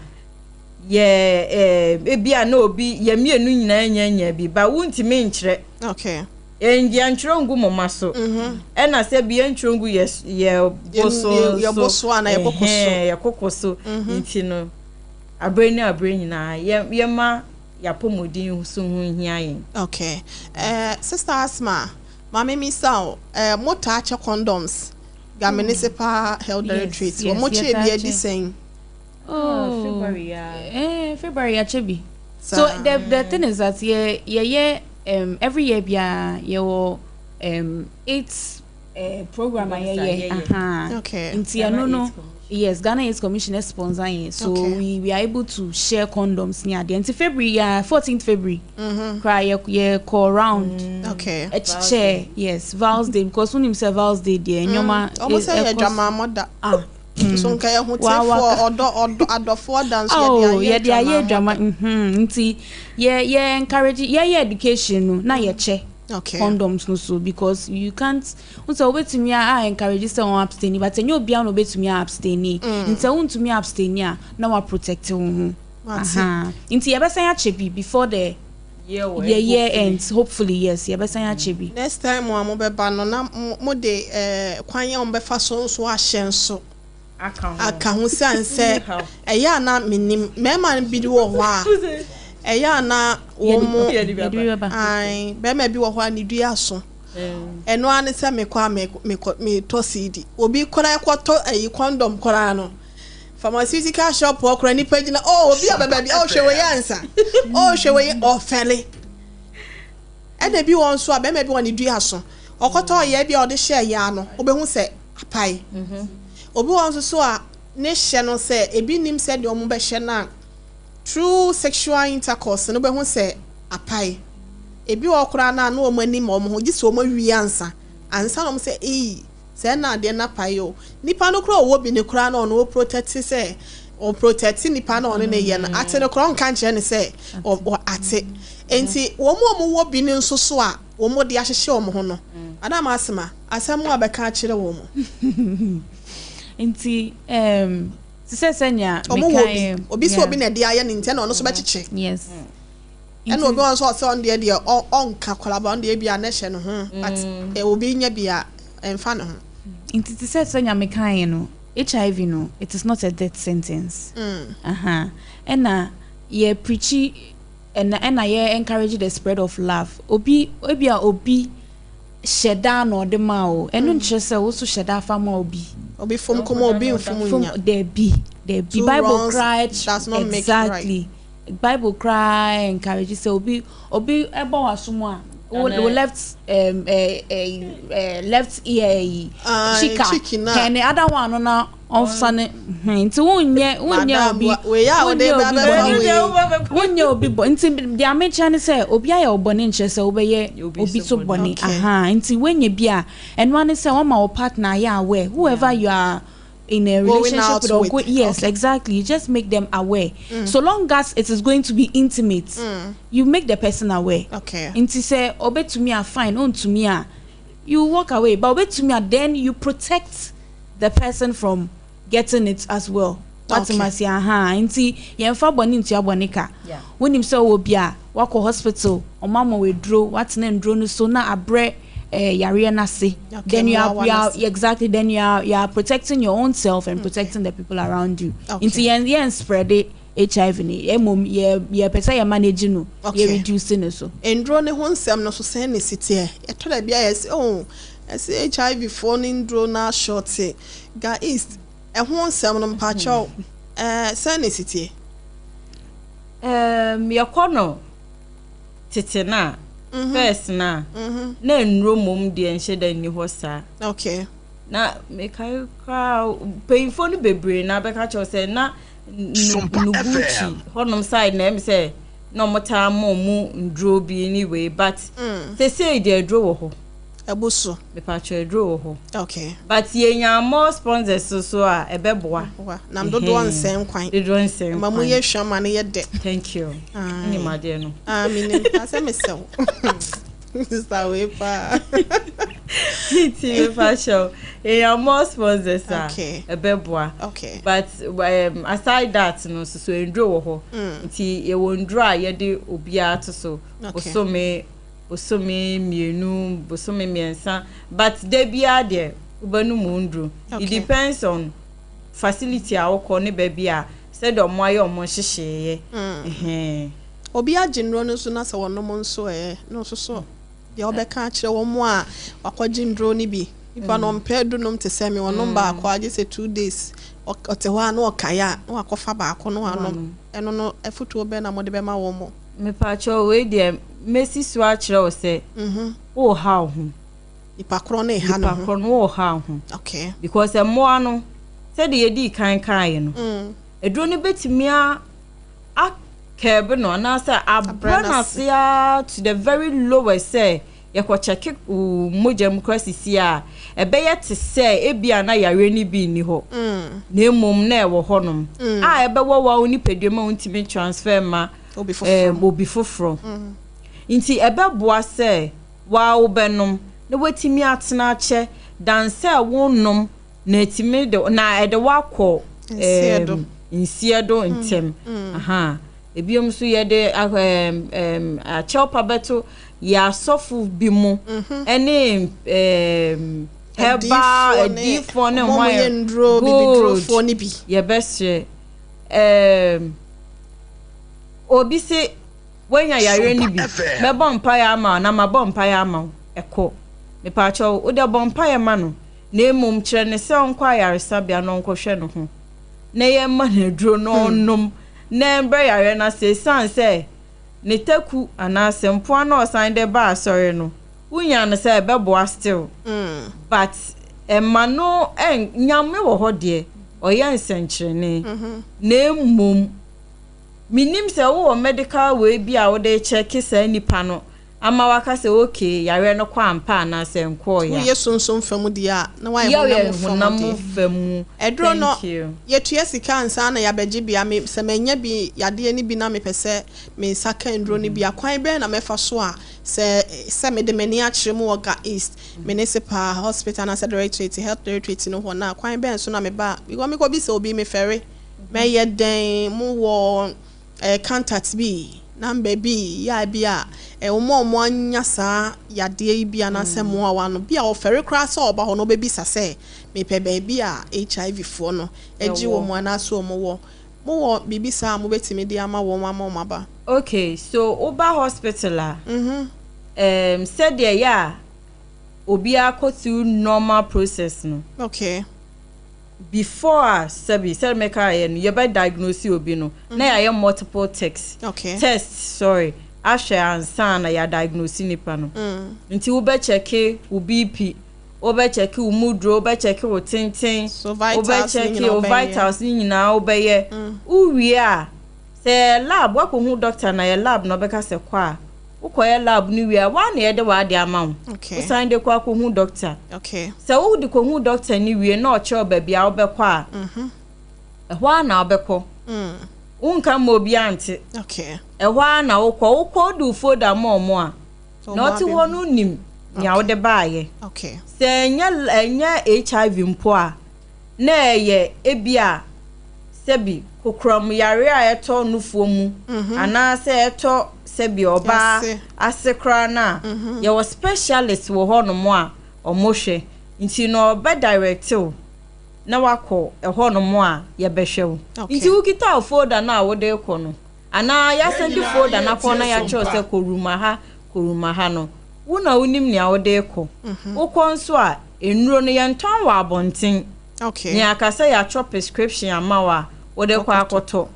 ye ebia na obi ye mienu nyina nya bi ba wuntimi nkyere okay enji antrongu mama so ena se bi antrongu ye boso na ye kokoso nti no abre nyina ye ma ya pomodin so hu hia yen. Okay. Sister Asma, mama mi saw mota ache condoms ga municipal health retreat wo mo che bi edi sen. February achebi. So the thing is that every year your 8 program okay. Inti no yes, Ghana is commissioner sponsoring, so okay. we are able to share condoms near the end. February 14th February cry call round okay chair yes Val's Day because when himself Val's Day there nyoma almost say drama mother so nka ya hote for adofo dance ye drama nti ye encourage ye education no na ye che okay condoms no so because you can't unso obetumi encourage say on abstain but enyo bia no obetumi abstain nti untumi abstain na wa protect wo nti ye besan ya chebi before the year ends hopefully yes ye besan ya chebi next time mo be ba no na mo de kwan ye on be fa so ahye so aka hu sanse eya na minim mema bi di wo ho a eya na wo mo ai bema bi wo ho ani dua aso eno ane se me kwa me to CD obi kora ekoto ayi condom kora no pharmaceutical shop okora ni page na obi ababa bi hwewe yansa hwewe ofele ene bi won so bema bi woni dua aso okoto ye bi ode share ya no obehu se apai obi won so a ne hye no se ebi nim se de omo be hye na true sexual intercourse no be hu se apai ebi okura na na omo anim omo ho gise omo wi ansa no se se na de na pai o nipa no kura owo bi ne kura na no protect se o protect nipa na ono ne ye na ate no kura nka nche ne se o ate enti omo wo bi ne nso so a omo de ahyehye omo ho no adam asema asemu abeka akire wo mo nti ti se senya omo obi so obi na de aye ne ntia na ono so be chiche yes and we go on the idea on Kakolaba on the Abia Nation, but it will be in Yabia and fun. It says so HIV no, it is not a death sentence. And ye preachy and ye encourage the spread of love. Obi sheda no de mao. And no chese also sheda fama obi from come obi from there be Bible cry does not make exactly right. Bible cry encourage say obi ebo asumo left left ear chicken and the other one na on sunny nti wonye obi wonye obi bo nti the amecha ne say obi aye obone nche say obeye obi so bone nti wenye bia and one say one my partner ya aware whoever you are in a relationship with or go, yes, okay. Exactly. You just make them aware. So long as it is going to be intimate, you make the person aware. Okay. And to say, obey to me, fine, on to me, you walk away. But obey to me, then you protect the person from getting it as well. What's my say? Inti yenfa boni into abonika. When him say obia, walk hospital, or mama will draw. What's name draw so na abre. Nasi. Then you are exactly. Then you are protecting your own self and protecting the people around you. Into yen spread it HIV ni. Mum ye pesa ye managing no. Ye reducing so. And drone ne hon sem no so send city. E to da bia yes as HIV phone in drone na short say. Ga east e hon sem no mpacho send city. Your corner tete na first na na enro mom de enhye da ni ho sa okay na make I cry painful no bebre na be ka cho say na nubuchi honom side na em say no mota mu ndro bi anyway but say dey dro wo ho abuso be pa cho dro wo ho okay but yenya more sponsors so a ebeboa na mdodo ansem kwan dodo ansem mamu ye hwama ne ye de thank you ni made no amine asem sew sister we pa titi pa show yenya more sponsors okay ebeboa okay but aside that no so ndro wo ho nti ye wo ndro a ye de obia to so osome mienu bosome miensa but de bia de ubanu mundru it depends on facility a woko ne ba bia said omo aye omo hyehyeye obi aginro no so na se wono mo nso no so de obeka akire wo mo a wakogindro ni bi ifa no mpedu no mte se me wono ba akwa age se 2 days otewa na okaya na wakofa ba akọ no anom eno no efutu obe na mo de be ma wo mo me pa cho we de Messi so akire o se o ha ho ipa kro na ha no ha ho okay because mo ano se de yedi kan no edro ne betimi a kebe no na say abrana sia to the very lowest say ye ko check mojem crasisi a ebeye te say ebia na yare ni bi ni ho na emom na e wo honom a ebe wo wa oni pedwema untimi transfer ma obi foforo inti ebe boa say wa obenom na wetimi atena ache dan say wonnom na etimi de na ede wakọ insiedo ntem ebiom so ye de a chopa beto ya sofu bi mu ene heba edifo ne ho ye ndro bibidro fo ni bi ye bese obi se wenya yare ni bi me bompa ya ma na ma bompa ya ma eko me pa cho o de bompa ya ma no na emum kire ne se onkwa yare sabia no nkwohwe no ho na ye ma na duro no nom na mbre yare na se sanse ne taku anase mpo na osan de ba asore no unya no se beboa still but emma no nyame wo ho de oya nsenkyere ne na emum minim se wo medical we bi a wo de check sa nipa no ama waka se okay yare no kwa ampa na se nko ya ye sonson famu dia na wa ye honam famu edro no ye tue sika ansa na ya beji bia me se menya bi yade ni bi na me pese me saka ndro ni bi akwan be na mefa so a se me de mani akire mu Oga East Municipal Hospital na Directorate Health Directorate no ho na akwan be so na me ba bi go me ko bi se obi me ferry me ye den mu wo contact bi number B ya bia omo anya saa yade bia na se mo awa no bia ofere kra so oba ho no bebisa se mepe baby a HIV fo no eji wo mo na so mo wo bibisa mo betimi de ama wo ma ba. Okay, so Oba Hospital said there ya obi akotu normal process no. Okay. Before said make you be diagnose obi no. Na ya multiple tests. Okay. Tests, sorry. Ashe ansa na ya diagnose nipa no. Nti wo be check wo BP, wo be check wo mood, wo be check wo tintin, wo be check wo vitals ni nyina wo be ye. Uwie a se lab wa ko hu doctor na ye lab no be ka se kwa. Ukoye lab ni wi a wa na ye de wa de ama. Okay. Wo san de kwa ko hu doctor. Okay. Se wo de ko hu doctor ni wi na o che ba bia wo be kwa. Ehwa na wo be ko. Unka mo bi ante. Okay. Ehwa na wo du foda mo a. Na oti ho no nim nya wo de baaye. Okay. Se enya HIV mpo a na ye ebia sebi kokrom yare a eto nufuo mu ana se eto sebi oba asekra na ye was specialist wo ho no mo a omohwe nti no be directive na wako ho no mo a ye behwe wo nti ukita folder na wo de ko no ana ya send folder na ko na ya cho se koruma ha no wo na unim nia wo de ko wo ko nso a enuro no ye nton wa abonten. Okay. Nya akasa ya cho prescription amawa wo de kwa akoto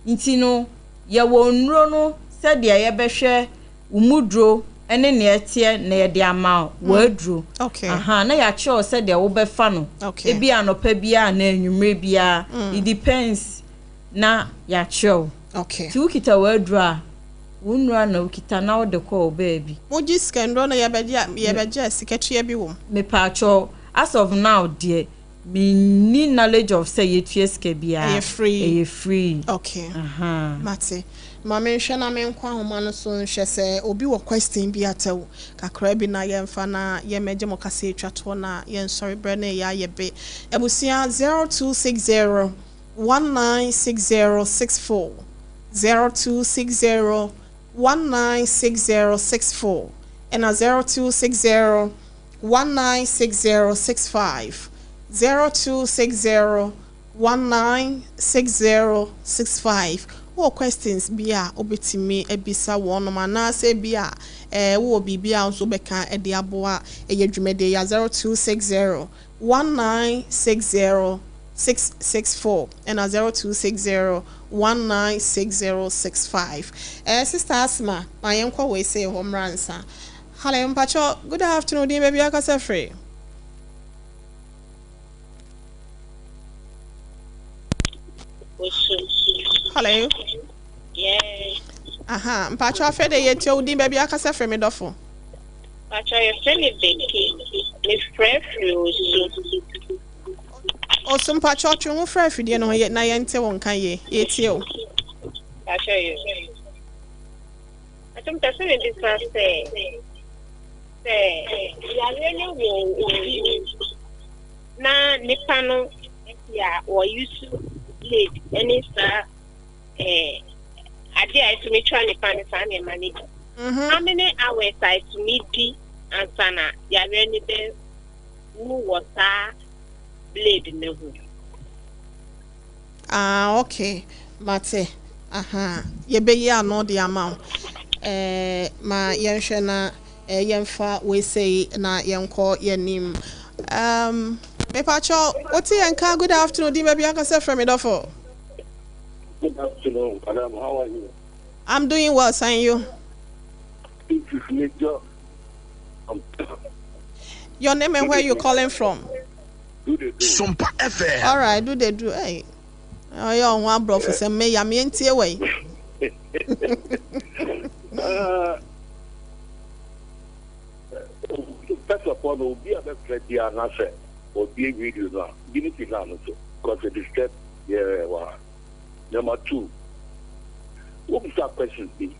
nti no ye wo nuro no se de ye behwe umudro ene ne etie na ye de ama wo aduro. Okay. Na ya cho se de wo befa no. Okay. Ebi anopa bia na enwumre bia it depends na ya cho. Okay. Ti ukita wo aduro a wonura na ukita na wo de ko baby moji skendo na ye beje siketue bi wo me pa cho as of now dear me need knowledge of say yetue ske bia free. Okay. Mate mama nhwe na me nkwa homa no so nhwe se obi wo question bi atawo kakra bi na ye mfa na ye meje mo kase twato na ye sorry bre na ya ye be ebusia 0260 196064 0260 196064 and a 0260 196065 0260 196065. What questions bia obetimi ebisa wono mana se bia wo bibia nso beka e de aboa eyadwumede ya 0260 1960 and a 0260 196065. Sister Asma, my uncle we say home ransa. Hello, Mpacho. Good afternoon, dear baby. Akasa free. Hello. Yes. Mpacho afede yeti odi baby akasa free me dofo. Mpacho your friend is Becky. Me friend free. Oso Mpacho twu free fidie no na ye nte won kan ye yeti o. Mpacho you. Atum person in this class say ya really wo na nipa no ya wo use late any sir ade I to me try nipa ne sa ne manage. How many hours I to me di ansana ya really be who water blade ne ho. Okay. Mate. Ye be ye no the amount. Ma yenhwe na yemfa we say na yenko yenim. Me pacho, oti yenka good afternoon di baby akase from me dofo. Good afternoon, madam. How are you? I'm doing well, thank you. Your name and where you calling from? SOMPA FM. All right, do they do? Hey, oh, you want bro for some me? I'm in tear way. First of all, will be a best ready and answer or be a video now. Give it to now, because it is step. Yeah, number two. What is that question be?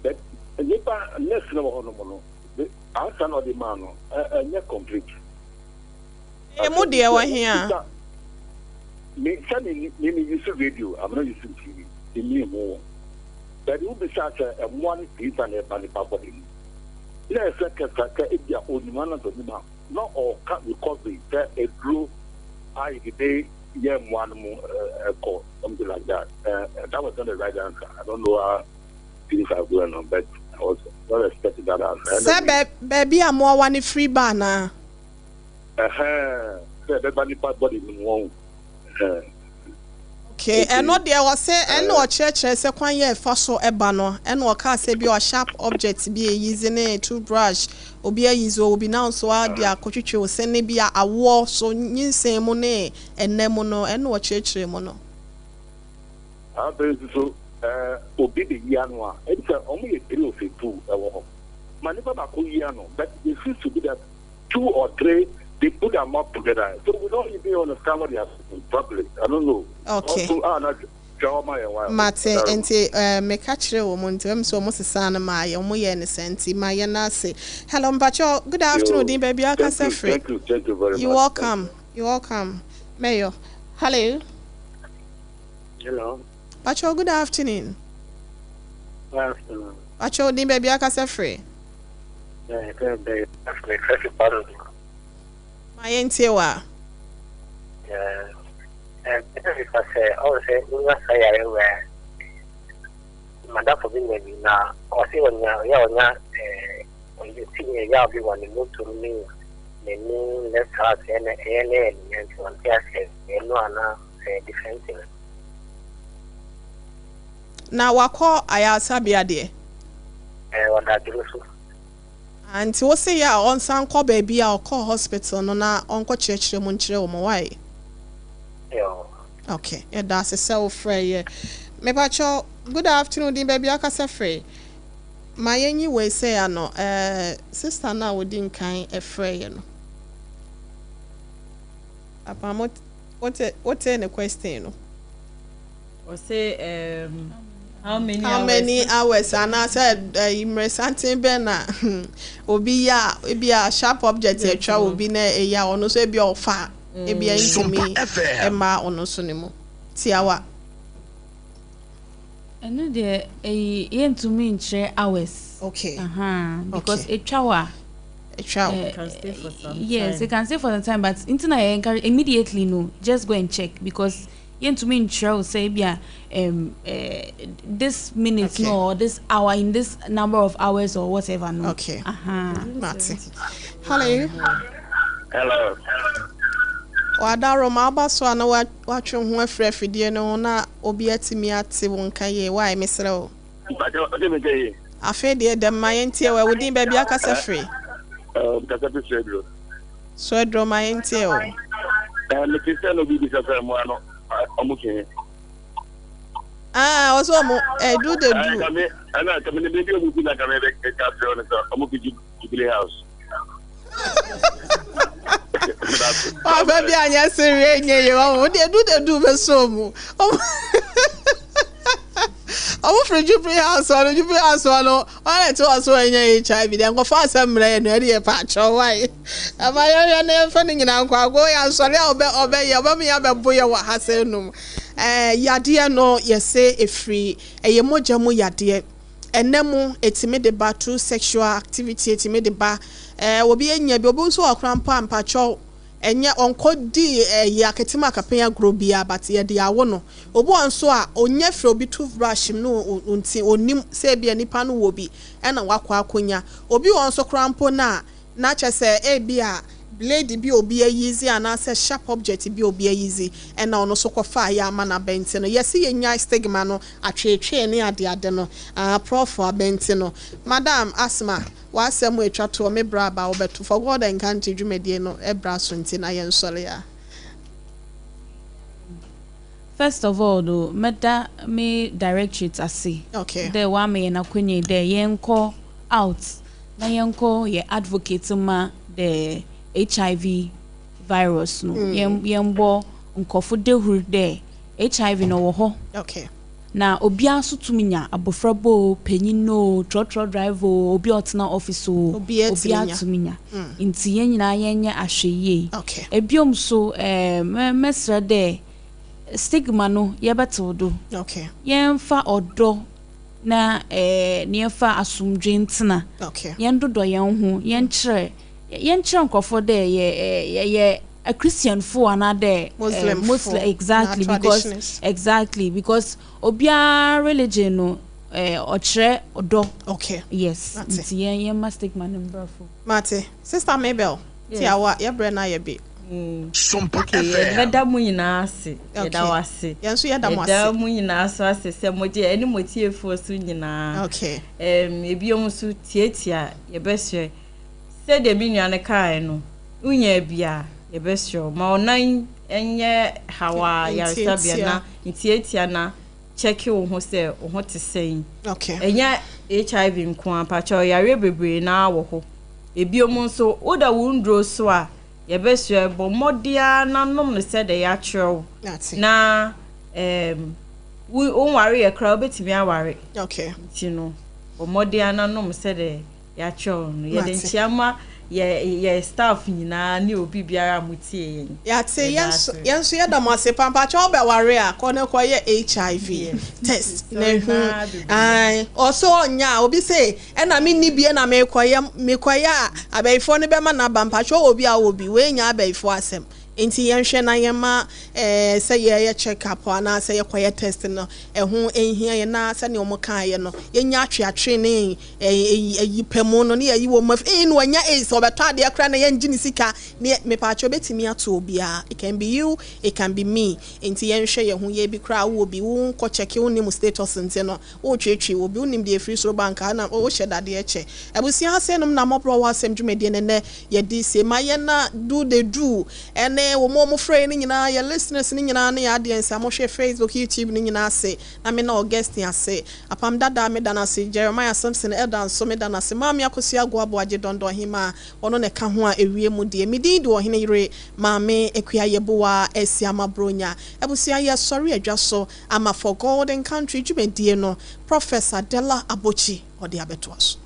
But next number the answer of the man, not complete. Mo dear one here. Me use video. I'm not using TV. In me more. but you be such a one piece and a bunny body. Let's say, if you are only one of them, not all cut recovery, a blue eye day, young one more call, something like that. That was not the right answer. I don't know how things are going on, but I was not expecting that answer. Sir, baby, I'm more one free banner. The bunny body in one. Okay, and not there was say and no church say kwan ye fa so eba no and no ka say bi o sharp object bi using a toothbrush obi ayizo obi now so ade akotwetwe o se ne bi awo so nyinsen mu ne ennem no and no church mu no so obi be ya no a e say omo ye 3 of 2 e wo ho mani baba ko ya no but it seems to be that 2 or 3 they put them up together. So we don't even understand what they are in public. I don't know. Okay. Mate, and me catch you woman to him so much son of my omoye senti, my nasi. Hello, Bacho. Good afternoon, baby. I can say free. Thank you very much. You're welcome. You're welcome. Mayor. Hello. Hello. Bacho, good afternoon. Good afternoon. Bacho, baby, I can say free. Yeah, good. My entewa. Yeah. And because I say, we must say, where Madame for being maybe now, or see when when you see a yard, you want to move to me, the new left house and to one person, and no one defending. Now, I call Ayasabia dear. What I do. And to say ya on some call baby or call hospital no na uncle church munchre o why. Okay, yeah, that's a self free. Me pacho good afternoon din baby akasa free. My anyway say ano sister na we din kan e free no. Apam what any question no. Or say how many hours and I said something bena obi a sharp object e twa obi na e ya ono so e bi ofa e bi intimi e ma ono so ne mu tiawa eno de yentumi nche hours. Okay. Because a twa can stay for some time. Yes, it can stay for some time, but internet encourage immediately no, just go and check because to mean show say this minute no or this hour in this number of hours or whatever no. Okay. Martin. Hello. Hello. Wadaro ma ba so na watwe ho afra fidie no na obi atimi ate won kaye why mesre o. Afa de dem mayentie we wodin ba bia kasa free. Kasa free. So edro mayentie o. Me Christian obi bi kasa mo ano. Also do the do. The baby will be like a jubilee house. Oh, baby, I just say, they do the do so. I'm from Jubilee House, or Jubilee House, or I told us when you're HIV, then go fast some rain, ready a patch or why. Am I never finding in Uncle? Go and sorry, obey your me up a boy or has a no. Yadia no, yes, say a free, a yemojamu yadia, and nemo, it's made about true sexual activity, it's made about will be in your boboso or crampa and patcho. Enya onko di ya ketima kapenya grobia but ye dia wono obo anso a onye fro bi toothbrush no unti onim se bia nipa no wo bi ena wakwa akonya obi wonso krampo na chese e bia blade bi obi ayizi ana se sharp object bi obi ayizi ena ono so kofa ya mana benti no yesi ye nya stigma no atwetwe ne ade no prof abenti no madam Asma wasem we twa to me bra ba obeto for God and can't dwumedie no ebra so nti na yen sole ya. First of all though me direct it ase. Okay. There one me na kwenye there yenko out na yenko ye advocate ma the HIV virus no yembo nkofo dehuru there HIV no wo ho. Okay. Na obi aso tuminya abofrabo penyino trotro drive obi otna office obi atuminya nti yenyina yenye ahweye. Okay. Ebiom so mesra de stigma no yebeto do. Okay. Yemfa odo na nefa asumdwe ntina yen dodo yen ho yen kire nkofo de ye a Christian for another Muslim exactly because obia religion no ochre odo yes yen must take my number for Mate sister Mabel tiawa ye bre na ye be SOMPA FM yeda mu nyina ase yeda wase yenso yeda mu ase yeda mu nyina ase se moje ani motiefo so nyina ebiom so tietia ye behwe se de bi nwane kai no unya bia ye behwe ma onan enye hawa yarisa bia na tietia na check wo ho se wo ho te sein enya HIV nko apacho yare bebre na wo ho ebiom so oda wundro so a ye behwe bo modia na nom no se de ya chrew na we onware ye kra obetimi aware tino bo modia na nom se de ya chrew no ye de nchiama ye staff nyina ni obi biara mutie yen ya te yenso ye da mase pampa cho be ware a kone ko ye HIV test na hu also onya obi say e na me ni bie na me koya abaifo ne be ma na bampa cho obi a obi we nya abaifo asem enti yenhwe na yema say ye check up na say ye koya test no ho enhia ye na say ne omo kan ye no ye nya atwe ne yipemu no ne yi wo maf no anya so beto ade akra na ye ngini sika ne me pa cho betimi ato obia it can be you it can be me enti yenhwe ye ho ye bi kra wo bi wo ko check wo nim status nti no wo twetwe wo bi wo nim de free so bank na wo hyeda de eche abusia hasenum na MWHO BORHO ASEM dwumede ne ye di se ma ye na do the do ene wo mo frɛ ni nyina ya listeners ni nyina na ya audience mo hwɛ Facebook YouTube ni nyina ase na me na Augustine ase apam dada me dana ase Jeremiah Samson Eldan so me dana ase maami akosi agoabo agye dondo hima ono ne ka ho a ewie mu de me din do OHENEYERE maame ekua yeboa esiama bronya ebusia ye sorry adwaso ama for golden country dwumedie no Professor Della Abochi ode abetoaso